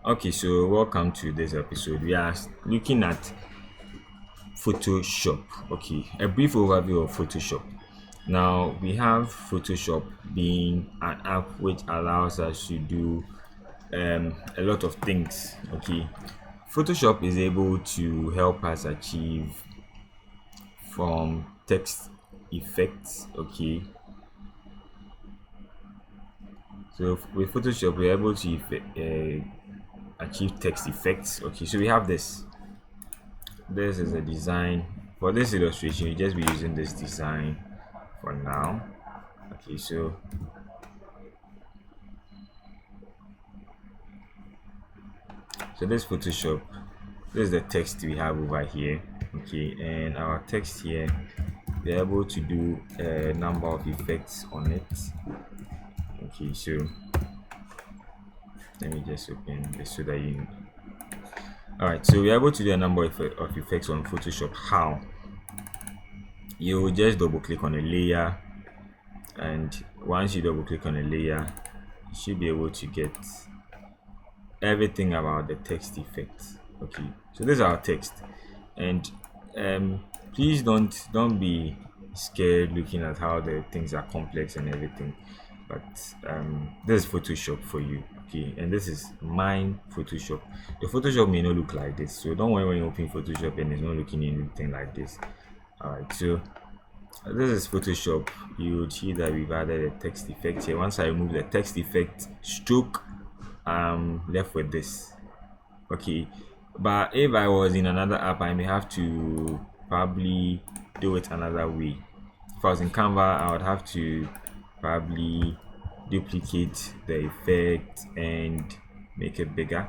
Okay, so welcome to this episode. We are looking at Photoshop. Okay, a brief overview of Photoshop. Now, we have Photoshop being an app which allows us to do a lot of things. Okay, Photoshop is able to help us achieve from text effects. Okay, so with Photoshop, we're able to achieve text effects. Okay, so we have this. This is a design for this illustration. You just be using this design for now. Okay, so this Photoshop, this is the text we have over here. Okay, and our text here, we're able to do a number of effects on it. Okay, so let me just open this so that you. All right, so we're able to do a number of effects on Photoshop. How? You will just double click on a layer, and once you double click on a layer, you should be able to get everything about the text effect. Okay, so this is our text, and please don't be scared looking at how the things are complex and everything, but this is Photoshop for you. Okay, and this is mine Photoshop. The Photoshop may not look like this, so don't worry when you open Photoshop and it's not looking anything like this. All right, so this is Photoshop. You would see that we've added a text effect here. Once I remove the text effect stroke, I'm left with this. Okay, but if I was in another app, I may have to probably do it another way. If I was in Canva, I would have to probably duplicate the effect and make it bigger.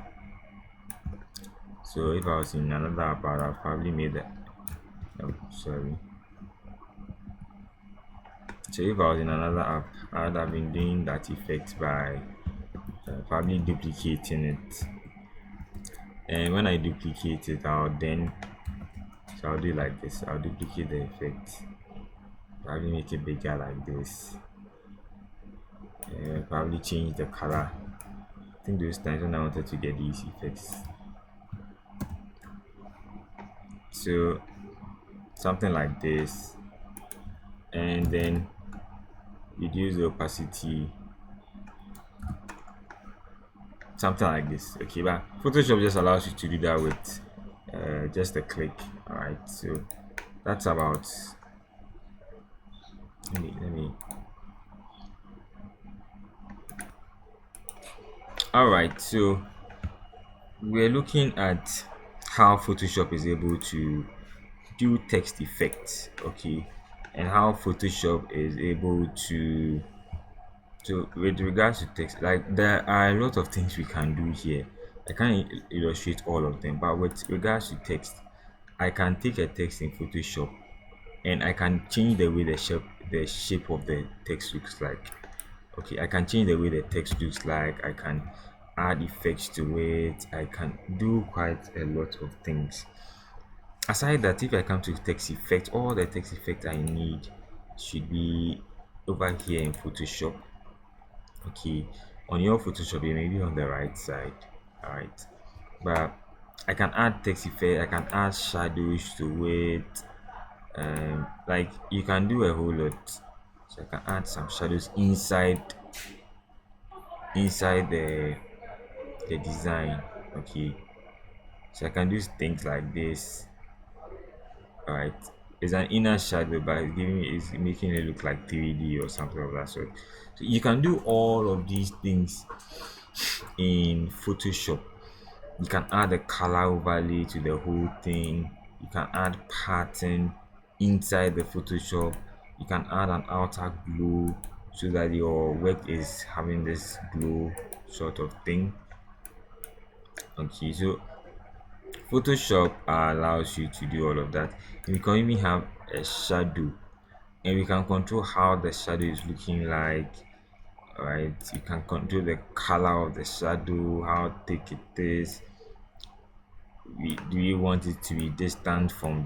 So if I was in another app, I would have probably made that. Oh, sorry. So if I was in another app, I would have been doing that effect by probably duplicating it. And when I duplicate it, I'll do like this. I'll duplicate the effect, probably make it bigger like this, probably change the color. I think those times when I wanted to get these effects, so something like this, and then reduce the opacity, something like this. Okay, but Photoshop just allows you to do that with just a click. All right, so that's about. Let me. All right, so we're looking at how Photoshop is able to do text effects. Okay, and how Photoshop is able to. So with regards to text, like there are a lot of things we can do here. I can't illustrate all of them, but with regards to text, I can take a text in Photoshop and I can change the way the shape of the text looks like. Okay, I can change the way the text looks like. I can add effects to it. I can do quite a lot of things. Aside that, if I come to text effect, all the text effect I need should be over here in Photoshop. Okay, on your Photoshop it may be on the right side. All right, but I can add text effect, I can add shadows to it, like you can do a whole lot. So I can add some shadows inside the design. Okay, so I can do things like this. All right, it's an inner shadow, but it's making it look like 3D or something of that sort. So you can do all of these things in Photoshop. You can add a color overlay to the whole thing. You can add pattern inside the Photoshop. You can add an outer glow so that your work is having this glow sort of thing. Okay, so Photoshop allows you to do all of that. You can even have a shadow, and we can control how the shadow is looking like. Right, you can control the color of the shadow, how thick it is. Do you want it to be distant from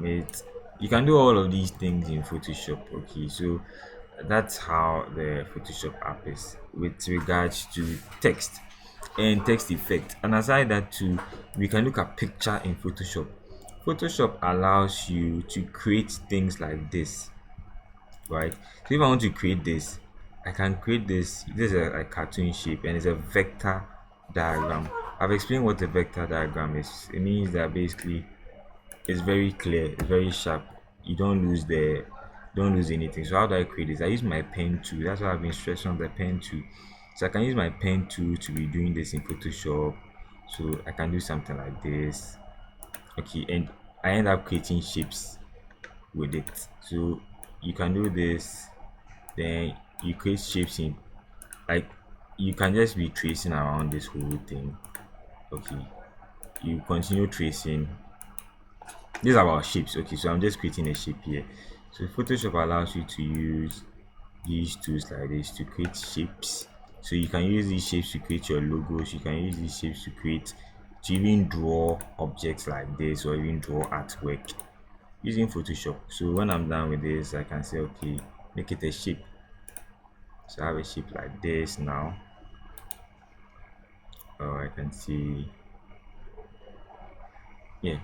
it? You can do all of these things in Photoshop. Okay, so that's how the Photoshop app is with regards to text. and text effect. And aside that too, we can look at picture in Photoshop. Photoshop allows you to create things like this, right? So if I want to create this, I can create this. This is a cartoon shape and it's a vector diagram. I've explained what a vector diagram is. It means that basically it's very clear, it's very sharp. You don't lose anything. So how do I create this? I use my pen tool. That's why I've been stressing on the pen tool. So I can use my pen tool to be doing this in Photoshop. So I can do something like this. Okay, and I end up creating shapes with it. So you can do this, then you create shapes in, like, you can just be tracing around this whole thing. Okay, you continue tracing. This is about shapes. Okay, so I'm just creating a shape here. So Photoshop allows you to use these tools like this to create shapes. So you can use these shapes to create your logos. You can use these shapes to even draw objects like this, or even draw artwork using Photoshop. So when I'm done with this, I can say, okay, make it a shape. So I have a shape like this now. Or I can see, yeah.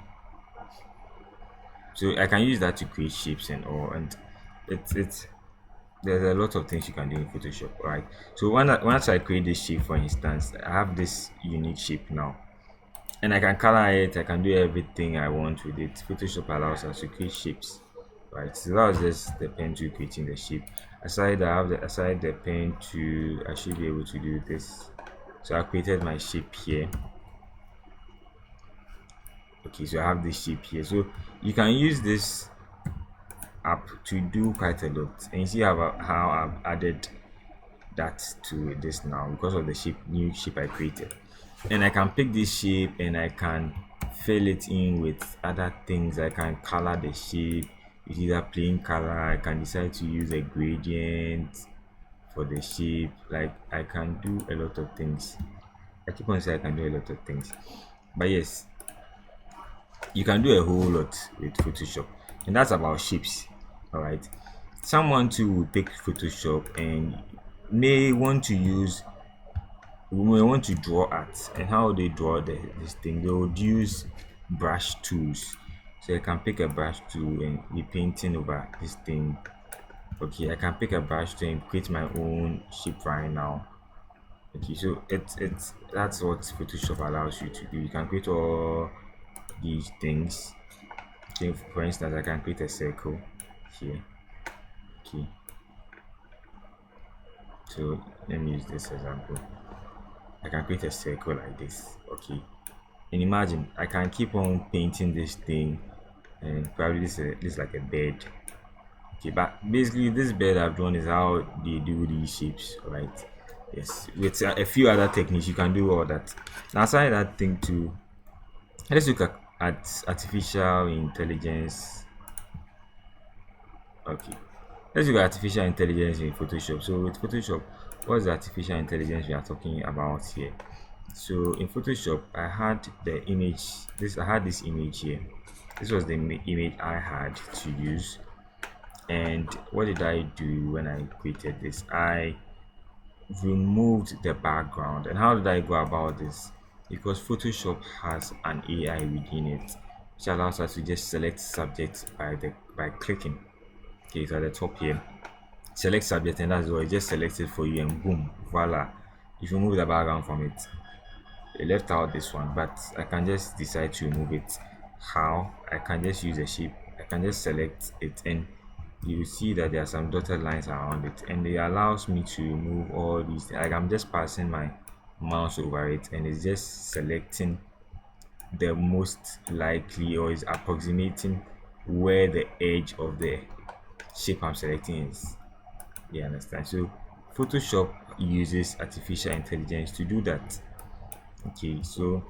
So I can use that to create shapes and all, and it's there's a lot of things you can do in Photoshop, right? So once I create this shape, for instance, I have this unique shape now, and I can color it. I can do everything I want with it. Photoshop allows us to create shapes, right? So that was just the pen tool creating the shape. Aside the pen tool, I should be able to do this. So I created my shape here. Okay, so I have this shape here. So you can use this app to do quite a lot, and you see how I've added that to this now because of the new shape I created. And I can pick this shape and I can fill it in with other things. I can color the shape with either plain color. I can decide to use a gradient for the shape. Like, I can do a lot of things. I keep on saying I can do a lot of things, but yes, you can do a whole lot with Photoshop, and that's about shapes. All right, someone too will pick Photoshop and may want to use we may want to draw art. And how they draw this thing, they would use brush tools. So I can pick a brush tool and be painting over this thing. Okay, I can pick a brush tool and create my own shape right now. Okay, so it's that's what Photoshop allows you to do. You can create all these things. Okay, for instance, I can create a circle here. Okay, so let me use this example. I can create a circle like this. Okay, and imagine I can keep on painting this thing, and probably this is like a bed. Okay, but basically this bed I've drawn is how they do these shapes, right? Yes, with a few other techniques you can do all that. Now aside that thing too, let's look at artificial intelligence. Okay, let's look at artificial intelligence in Photoshop. So with Photoshop, what's the artificial intelligence we are talking about here? So in Photoshop, I had the image. I had this image here. This was the image I had to use. And what did I do when I created this? I removed the background. And how did I go about this? Because Photoshop has an AI within it, which allows us to just select subjects by clicking. Okay, so at the top here, select subject, and that's all. It just selects it for you, and boom, voila. If you remove the background from it, I left out this one, but I can just decide to remove it. How? I can just use a shape. I can just select it, and you see that there are some dotted lines around it, and it allows me to remove all these. Like, I'm just passing my mouse over it, and it's just selecting the most likely, or is approximating where the edge of the shape I'm selecting is. You understand? So Photoshop uses artificial intelligence to do that. Okay, so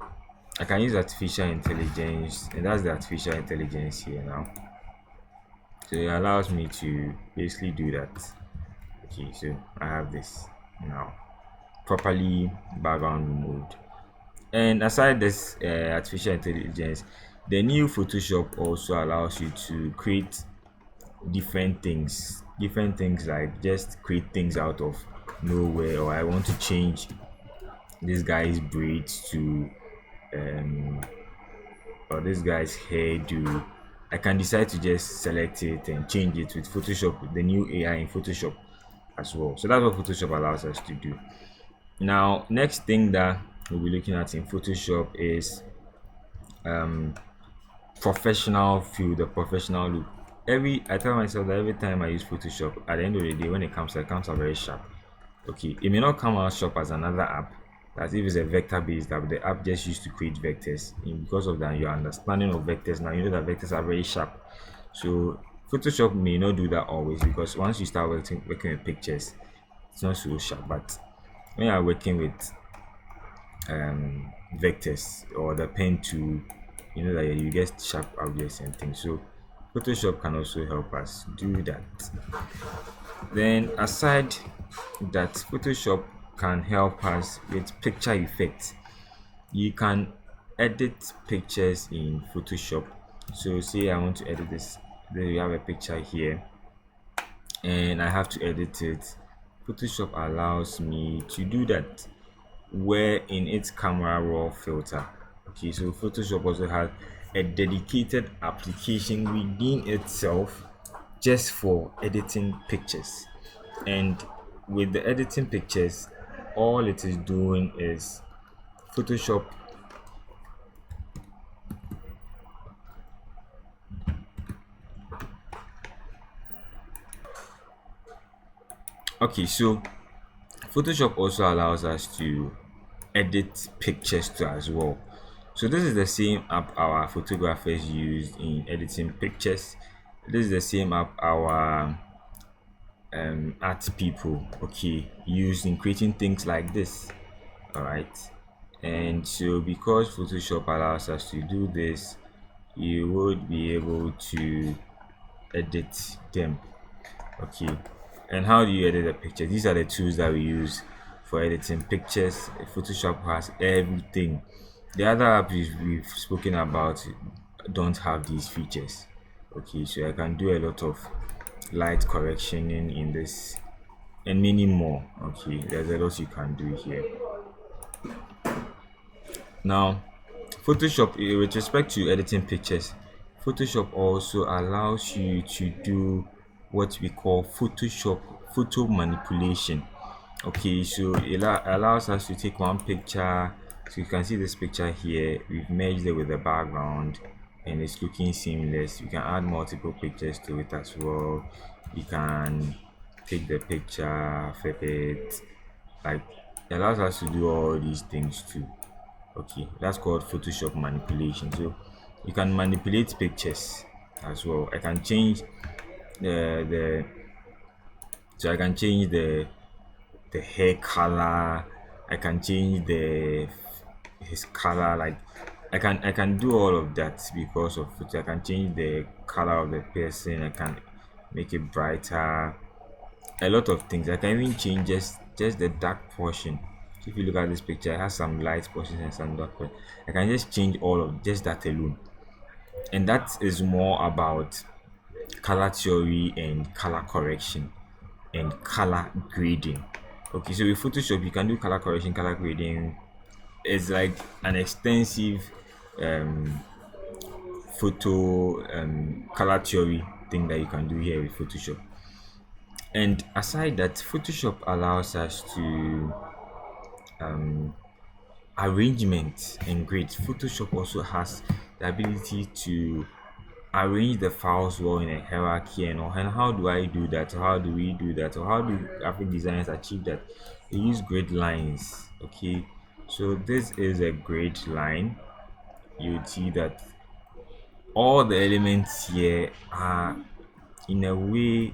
I can use artificial intelligence, and that's the artificial intelligence here now. So it allows me to basically do that. Okay, so I have this now properly background removed. And aside this artificial intelligence, the new Photoshop also allows you to create different things like just create things out of nowhere, or I want to change this guy's braids to um or this guy's hairdo, I can decide to just select it and change it with Photoshop, the new AI in Photoshop as well. So that's what Photoshop allows us to do. Now, next thing that we'll be looking at in Photoshop is um, professional feel, the professional look. I tell myself that every time I use Photoshop, at the end of the day, when it comes out very sharp. Okay, it may not come out sharp as another app. As if it's a vector-based app, the app just used to create vectors. And because of that, your understanding of vectors now, you know that vectors are very sharp. So Photoshop may not do that always, because once you start working with pictures, it's not so sharp. But when you are working with vectors or the pen tool, you know that you get sharp objects and things. So Photoshop can also help us do that. Then aside that, Photoshop can help us with picture effects. You can edit pictures in Photoshop. So say I want to edit this, then you have a picture here and I have to edit it. Photoshop allows me to do that where in its camera raw filter. Okay, so Photoshop also has a dedicated application within itself just for editing pictures. And with the editing pictures, all it is doing is Photoshop okay, so Photoshop also allows us to edit pictures too as well. So this is the same app our photographers used in editing pictures. This is the same app our art people, okay, use in creating things like this. All right, and so because Photoshop allows us to do this, you would be able to edit them. Okay, and how do you edit a picture? These are the tools that we use for editing pictures. Photoshop has everything. The other apps we've spoken about don't have these features. Okay, so I can do a lot of light correction in this and many more. Okay, there's a lot you can do here. Now, Photoshop, with respect to editing pictures, Photoshop also allows you to do what we call photo manipulation. Okay, so it allows us to take one picture. So you can see this picture here, we've merged it with the background and it's looking seamless. You can add multiple pictures to it as well. You can take the picture, flip it, like it allows us to do all these things too. Okay, that's called Photoshop manipulation. So you can manipulate pictures as well. I can change the so I can change the hair color. I can change his color. Like I can do all of that because of it. I can change the color of the person. I can make it brighter. A lot of things. I can even change just the dark portion. If you look at this picture, it has some light portions and some dark portions. I can just change all of just that alone, and that is more about color theory and color correction and color grading. Okay, so with Photoshop you can do color correction, color grading. It's like an extensive um, photo color theory thing that you can do here with Photoshop. And aside that, Photoshop allows us to arrangement and grades. Photoshop also has the ability to arrange the files well in a hierarchy and all. And how do I do that? Or how do we do that? Or how do graphic designers achieve that? They use grid lines. Okay, so this is a grid line. You would see that all the elements here are in a way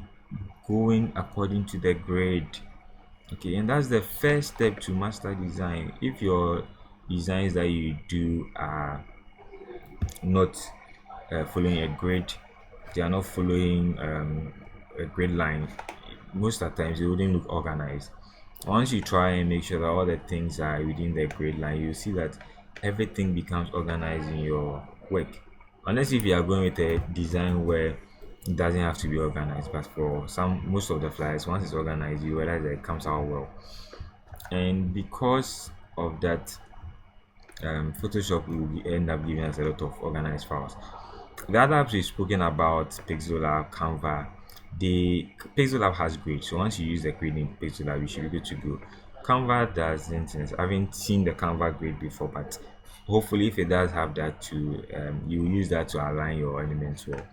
going according to the grid. Okay, and that's the first step to master design. If your designs that you do are not following a grid, they are not following a grid line, most of the times it wouldn't look organized. Once you try and make sure that all the things are within the grid line, you see that everything becomes organized in your work. Unless if you are going with a design where it doesn't have to be organized, but for most of the flyers, once it's organized, you realize that it comes out well. And because that, Photoshop will end up giving us a lot of organized files. The other apps we've spoken about, Pixel Canva. The Pixel has grid, so once you use the grid in Pixel you should be good to go. Canva doesn't. I haven't seen the Canva grid before, but hopefully, if it does have that too, you use that to align your elements well.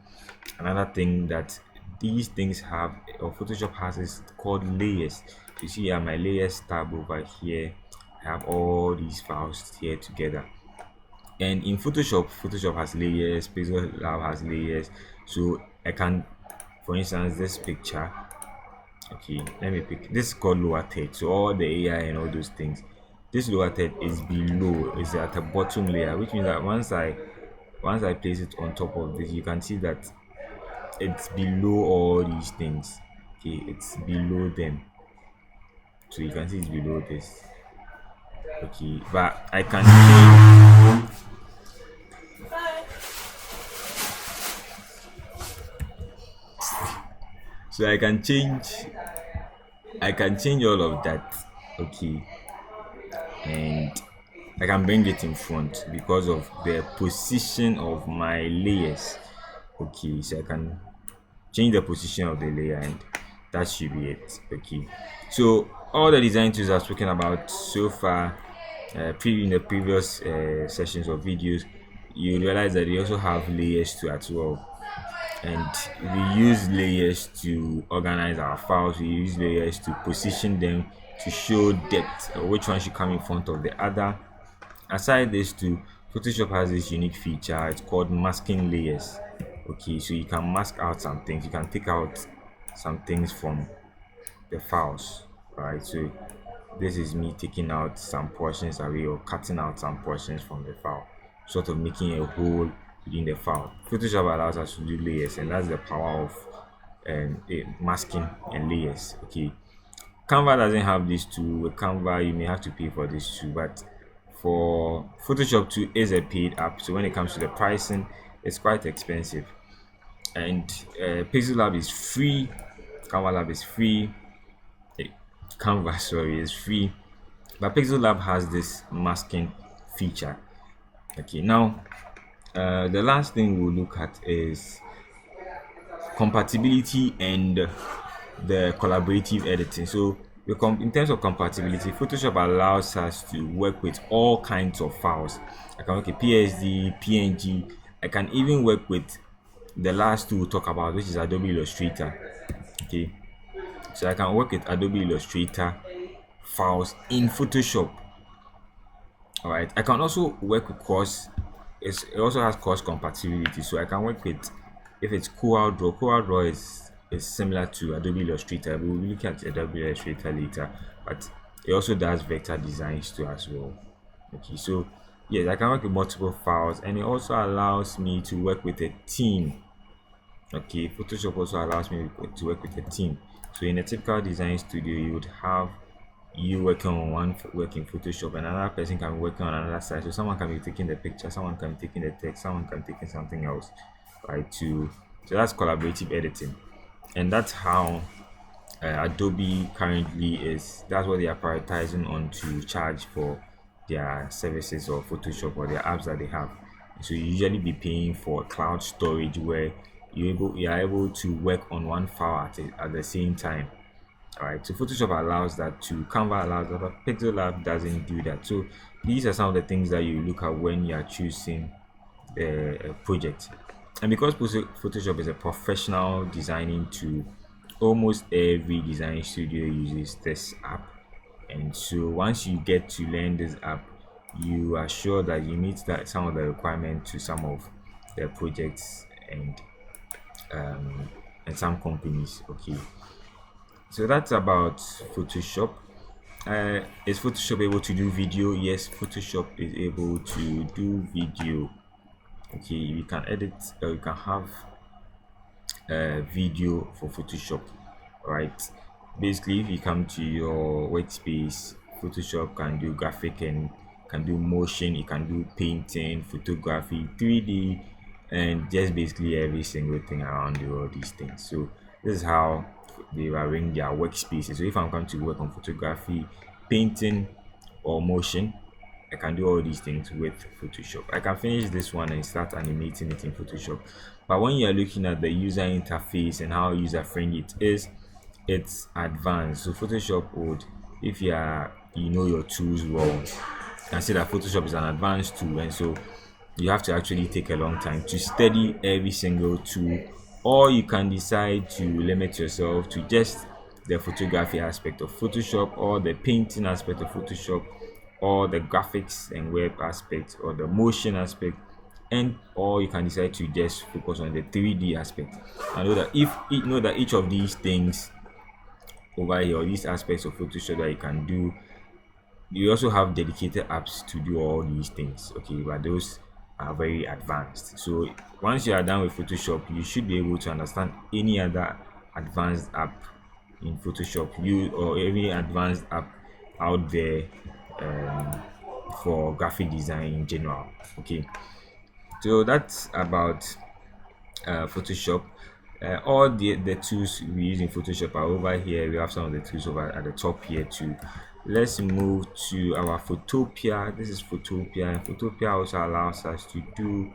Another thing that these things have, or Photoshop has, is called layers. You see here my layers tab over here. I have all these files here together. And in Photoshop has layers, Pixel Lab has layers. So I can, for instance, this picture. Okay, let me pick this is called lower third. So all the AI and all those things. This lower third is below, is at the bottom layer, which means that once I place it on top of this, you can see that it's below all these things. Okay, it's below them. So you can see it's below this. Okay, but I can change. So I can change all of that. Okay, and I can bring it in front because of the position of my layers. Okay, so I can change the position of the layer, and that should be it. Okay, so all the design tools I've spoken about so far, in the previous sessions of videos, you realize that they also have layers too as well. And we use layers to organize our files. We use layers to position them, to show depth, which one should come in front of the other. Aside this too, Photoshop has this unique feature. It's called masking layers. Okay, so you can mask out some things. You can take out some things from the files. Right, so this is me taking out some portions away, or cutting out some portions from the file, sort of making a hole within the file. Photoshop allows us to do layers, and that's the power of masking and layers. Okay, Canva doesn't have this tool. With Canva, you may have to pay for this too, but for Photoshop 2 is a paid app, so when it comes to the pricing, it's quite expensive. And Pixel Lab is free, Canva Lab is free, Canva sorry is free, but Pixel Lab has this masking feature. Okay, now the last thing we'll look at is compatibility and the collaborative editing. So in terms of compatibility, Photoshop allows us to work with all kinds of files. I can work with PSD, PNG. I can even work with the last two we'll talk about, which is Adobe Illustrator. Okay, so I can work with Adobe Illustrator files in Photoshop. All right, I can also work with it also has cross compatibility, so I can work with, if it's CorelDRAW is similar to Adobe Illustrator. We will look at Adobe Illustrator later, but it also does vector designs too as well. Okay, so yes, I can work with multiple files, and it also allows me to work with a team. Okay, Photoshop also allows me to work with a team. So in a typical design studio, you would have you working on one work in Photoshop, and another person can be working on another side. So someone can be taking the picture, someone can be taking the text, someone can be taking something else, right? So that's collaborative editing, and that's how Adobe currently is. That's what they are prioritizing on to charge for their services or Photoshop or their apps that they have. So you usually be paying for cloud storage where you are able to work on one file at the same time. Alright, so Photoshop allows that too, Canva allows that, but Pixel Lab doesn't do that. So these are some of the things that you look at when you are choosing a project. And because Photoshop is a professional designing tool, almost every design studio uses this app. And so once you get to learn this app, you are sure that you meet some of the requirements to some of the projects and some companies. Okay, so that's about Photoshop. Is Photoshop able to do video? Yes, Photoshop is able to do video. Okay, you can edit, you can have video for Photoshop, right? Basically, if you come to your workspace, Photoshop can do graphic and can do motion, it can do painting, photography, 3D, and just basically every single thing around you, all these things. So this is how they arrange their workspaces. So if I'm going to work on photography, painting, or motion. I can do all these things with Photoshop. I can finish this one and start animating it in Photoshop. But when you are looking at the user interface and how user friendly it is, it's advanced. So Photoshop would, if you know your tools well, you can see that Photoshop is an advanced tool, and so you have to actually take a long time to study every single tool, or you can decide to limit yourself to just the photography aspect of Photoshop, or the painting aspect of Photoshop, or the graphics and web aspect, or the motion aspect, and or you can decide to just focus on the 3D aspect. I know that if you know that each of these things over here, or these aspects of Photoshop that you can do, you also have dedicated apps to do all these things, okay, but those are very advanced. So once you are done with Photoshop, you should be able to understand any other advanced app in Photoshop, or any advanced app out there, for graphic design in general. Okay, so that's about Photoshop. All the tools we use in Photoshop are over here. We have some of the tools over at the top here too. Let's move to our Photopia. This is Photopia, and Photopia also allows us to do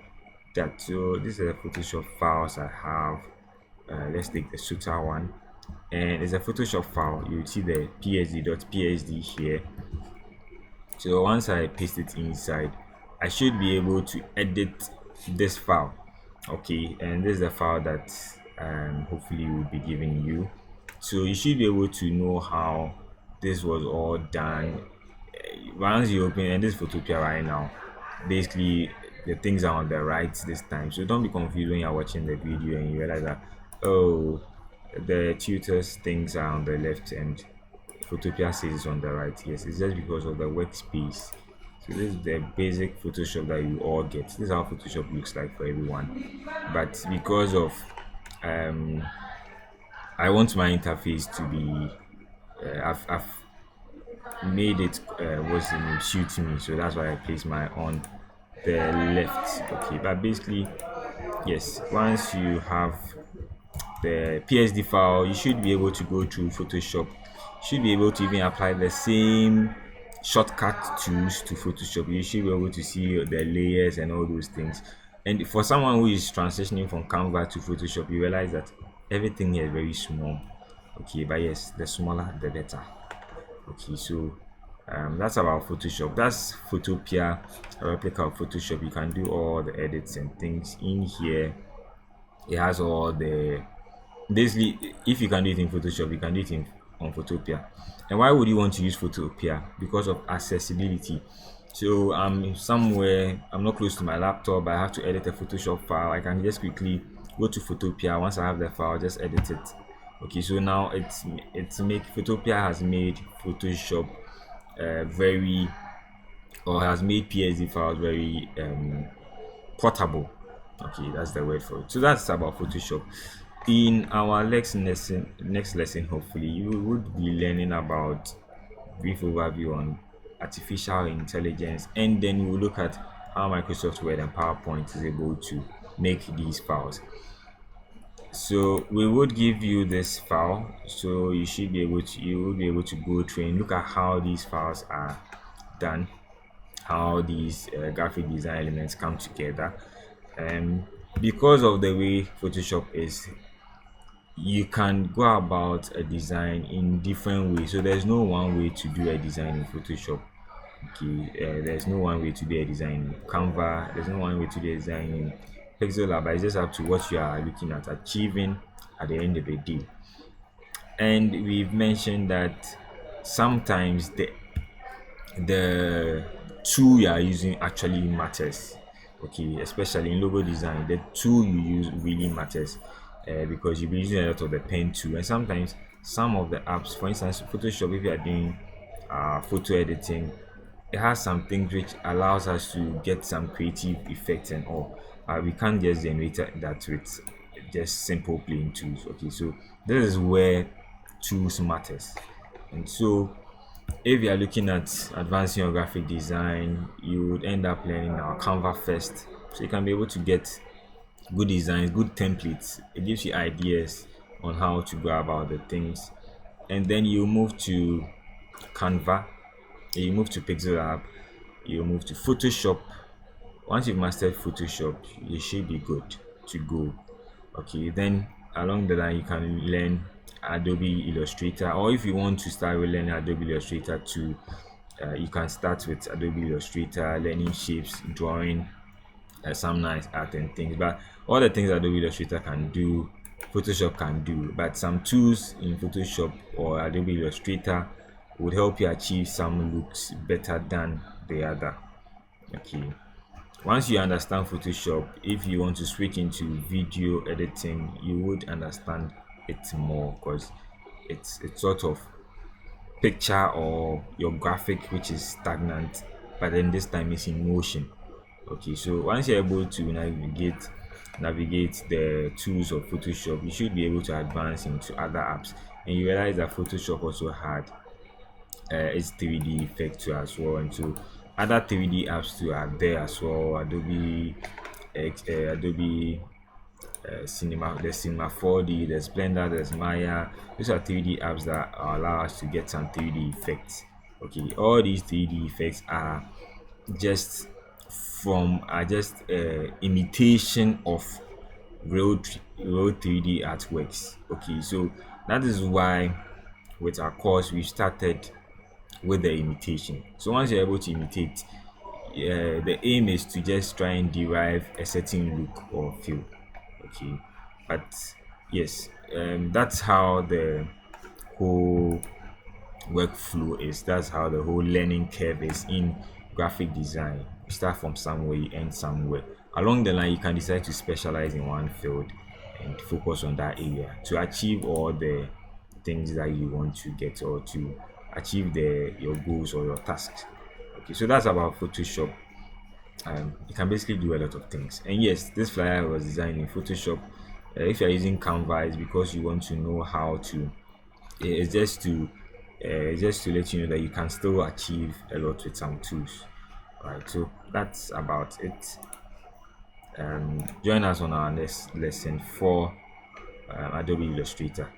that. So these are the Photoshop files I have. Let's take the Suta one, and it's a Photoshop file. You see the psd.psd here. So once I paste it inside, I should be able to edit this file. Okay, and this is the file that hopefully will be giving you. So you should be able to know how this was all done. Once you open, and this Photopia right now, basically the things are on the right this time, so don't be confused when you're watching the video and you realize that, oh, the tutors things are on the left and Photopia says it's on the right. Yes, it's just because of the workspace. So this is the basic Photoshop that you all get. This is how Photoshop looks like for everyone, but because of I want my interface to be I've made it was in suit me, so that's why I place my on the left. Okay, but basically, yes, once you have the PSD file, you should be able to go through Photoshop. You should be able to even apply the same shortcut tools to Photoshop. You should be able to see the layers and all those things. And for someone who is transitioning from Canva to Photoshop, you realize that everything here is very small. Okay, but yes, the smaller the better. Okay, so that's about Photoshop. That's Photopia, a replica of Photoshop. You can do all the edits and things in here. It has all the, basically, if you can do it in Photoshop, you can do it on Photopia. And why would you want to use Photopia? Because of accessibility. So I'm somewhere, I'm not close to my laptop, I have to edit a Photoshop file. I can just quickly go to Photopia. Once I have the file, just edit it. Okay, so now Photopia has made Photoshop very, or has made PSD files very portable. Okay, that's the word for it. So that's about Photoshop. In our next lesson, hopefully you would be learning about brief overview on artificial intelligence, and then we will look at how Microsoft Word and PowerPoint is able to make these files. So we would give you this file, so you will be able to go through and look at how these files are done, how these graphic design elements come together. And because of the way Photoshop is, you can go about a design in different ways. So there's no one way to do a design in Photoshop. Okay, there's no one way to do a design in Canva. There's no one way to do a design in Pixel Lab. It's just up to what you are looking at achieving at the end of the day. And we've mentioned that sometimes the tool you are using actually matters. Okay, especially in logo design, the tool you use really matters, because you'll be using a lot of the pen tool, and sometimes some of the apps, for instance Photoshop, if you are doing photo editing, it has some things which allows us to get some creative effects and all. We can't just generate that with just simple plain tools. Okay, so this is where tools matters. And so if you are looking at advancing your graphic design, you would end up learning our Canva first, so you can be able to get good designs, good templates. It gives you ideas on how to go about the things, and then you move to Canva. You move to Pixel app, you move to Photoshop. Once you've mastered Photoshop, you should be good to go. Okay, then along the line you can learn Adobe Illustrator, or if you want to start with learning Adobe Illustrator too, you can start with Adobe Illustrator, learning shapes, drawing, some nice art and things. But all the things Adobe Illustrator can do, Photoshop can do. But some tools in Photoshop or Adobe Illustrator would help you achieve some looks better than the other. Okay, once you understand Photoshop, if you want to switch into video editing, you would understand it more, because it's sort of picture or your graphic which is stagnant, but then this time it's in motion. Okay, so once you're able to navigate the tools of Photoshop, you should be able to advance into other apps, and you realize that Photoshop also had its 3D effect too as well, and so other 3D apps too are there as well. Adobe Cinema, there's Cinema 4D, there's Blender, there's Maya. These are 3D apps that allow us to get some 3D effects. Okay, all these 3D effects are just imitation of real 3D artworks. Okay, so that is why with our course we started with the imitation. So once you're able to imitate, the aim is to just try and derive a certain look or feel. Okay, but yes, that's how the whole workflow is. That's how the whole learning curve is in graphic design. You start from somewhere, you end somewhere. Along the line, you can decide to specialize in one field and focus on that area to achieve all the things that you want to get, or to achieve your goals or your tasks. Okay, so that's about Photoshop. You can basically do a lot of things. And yes, this flyer was designed in Photoshop. If you're using Canva, it's because you want to know how to. It's just to let you know that you can still achieve a lot with some tools. Alright, so that's about it. Join us on our next lesson for Adobe Illustrator.